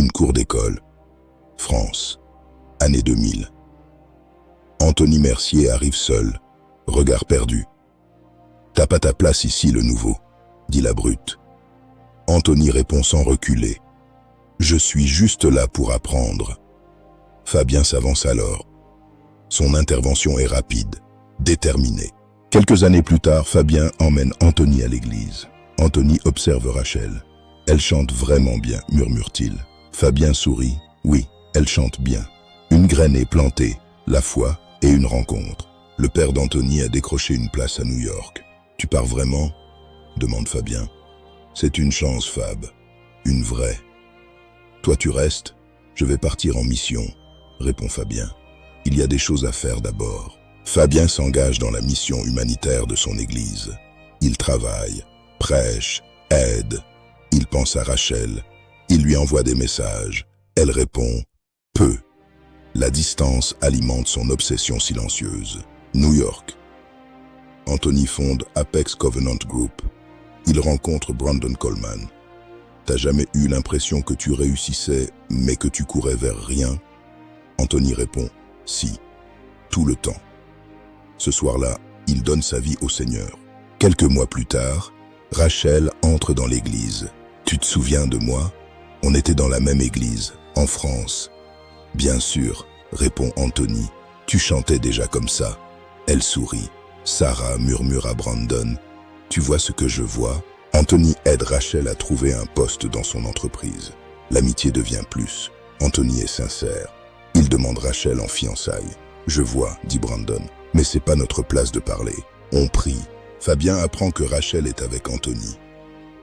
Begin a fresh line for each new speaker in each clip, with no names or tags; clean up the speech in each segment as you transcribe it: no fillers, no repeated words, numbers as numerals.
Une cour d'école. France. Année 2000. Anthony Mercier arrive seul, regard perdu. « T'as pas ta place ici, le nouveau », dit la brute. Anthony répond sans reculer. « Je suis juste là pour apprendre. » Fabien s'avance alors. Son intervention est rapide, déterminée. Quelques années plus tard, Fabien emmène Anthony à l'église. Anthony observe Rachel. « Elle chante vraiment bien », murmure-t-il. Fabien sourit. « Oui, elle chante bien. » Une graine est plantée, la foi et une rencontre. Le père d'Anthony a décroché une place à New York. « Tu pars vraiment ?» demande Fabien. « C'est une chance, Fab. Une vraie. »« Toi, tu restes ? Je vais partir en mission, » répond Fabien. « Il y a des choses à faire d'abord. » Fabien s'engage dans la mission humanitaire de son église. Il travaille, prêche, aide. Il pense à Rachel. Il lui envoie des messages. Elle répond « peu ». La distance alimente son obsession silencieuse. New York. Anthony fonde Apex Covenant Group. Il rencontre Brandon Coleman. « T'as jamais eu l'impression que tu réussissais, mais que tu courais vers rien ?» Anthony répond « Si, tout le temps. » Ce soir-là, il donne sa vie au Seigneur. Quelques mois plus tard, Rachel entre dans l'église. « Tu te souviens de moi ? On était dans la même église, en France. » « Bien sûr, » répond Anthony. « Tu chantais déjà comme ça. » Elle sourit. Sarah murmure à Brandon. « Tu vois ce que je vois ?» Anthony aide Rachel à trouver un poste dans son entreprise. L'amitié devient plus. Anthony est sincère. Il demande Rachel en fiançailles. « Je vois, » dit Brandon, « mais c'est pas notre place de parler. » On prie. Fabien apprend que Rachel est avec Anthony.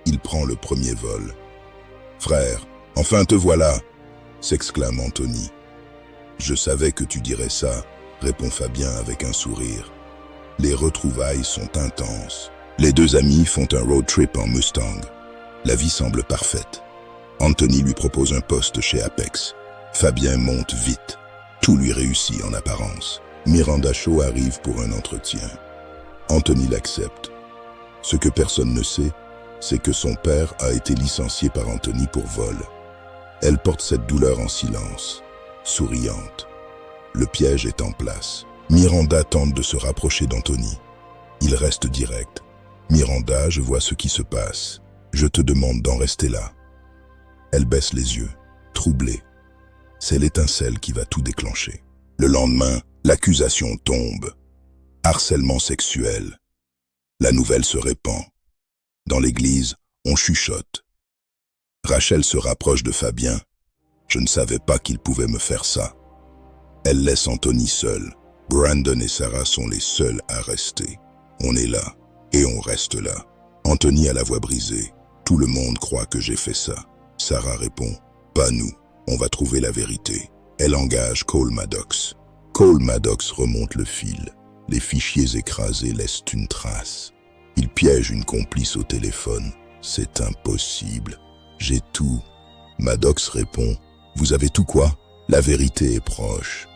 Il prend le premier vol. « Frère, enfin te voilà !» s'exclame Anthony. « Je savais que tu dirais ça », répond Fabien avec un sourire. Les retrouvailles sont intenses. Les deux amis font un road trip en Mustang. La vie semble parfaite. Anthony lui propose un poste chez Apex. Fabien monte vite. Tout lui réussit en apparence. Miranda Shaw arrive pour un entretien. Anthony l'accepte. Ce que personne ne sait, c'est que son père a été licencié par Anthony pour vol. Elle porte cette douleur en silence, souriante. Le piège est en place. Miranda tente de se rapprocher d'Anthony. Il reste direct. « Miranda, je vois ce qui se passe. Je te demande d'en rester là. » Elle baisse les yeux, troublée. C'est l'étincelle qui va tout déclencher. Le lendemain, l'accusation tombe. Harcèlement sexuel. La nouvelle se répand. Dans l'église, on chuchote. Rachel se rapproche de Fabien. « Je ne savais pas qu'il pouvait me faire ça. » Elle laisse Anthony seul. Brandon et Sarah sont les seuls à rester. On est là, et on reste là. Anthony a la voix brisée. « Tout le monde croit que j'ai fait ça. » Sarah répond « Pas nous, on va trouver la vérité. » Elle engage Cole Maddox. Cole Maddox remonte le fil. Les fichiers écrasés laissent une trace. Il piège une complice au téléphone. C'est impossible. J'ai tout. Maddox répond. Vous avez tout quoi? La vérité est proche.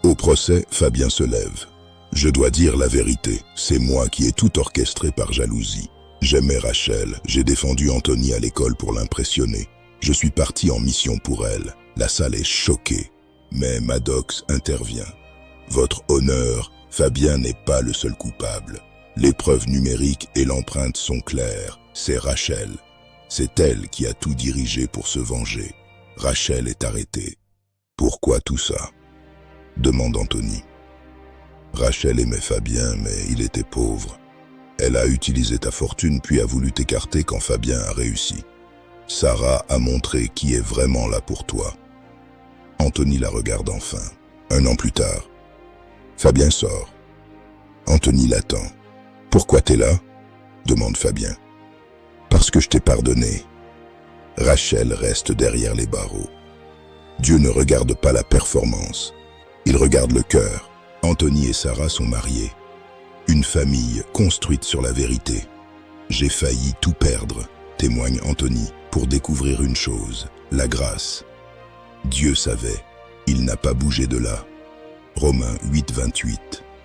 Au procès, Fabien se lève. Je dois dire la vérité. C'est moi qui ai tout orchestré par jalousie. J'aimais Rachel. J'ai défendu Anthony à l'école pour l'impressionner. Je suis parti en mission pour elle. La salle est choquée. Mais Maddox intervient. Votre honneur, Fabien n'est pas le seul coupable. Les preuves numériques et l'empreinte sont claires. C'est Rachel. C'est elle qui a tout dirigé pour se venger. Rachel est arrêtée. Pourquoi tout ça? Demande Anthony. Rachel aimait Fabien, mais il était pauvre. Elle a utilisé ta fortune puis a voulu t'écarter quand Fabien a réussi. Sarah a montré qui est vraiment là pour toi. Anthony la regarde enfin. 1 an plus tard. Fabien sort. Anthony l'attend. Pourquoi t'es là? Demande Fabien. Parce que je t'ai pardonné. Rachel reste derrière les barreaux. Dieu ne regarde pas la performance. Il regarde le cœur. Anthony et Sarah sont mariés. Une famille construite sur la vérité. J'ai failli tout perdre, témoigne Anthony, pour découvrir une chose, la grâce. Dieu savait, il n'a pas bougé de là. Romains 8, 28.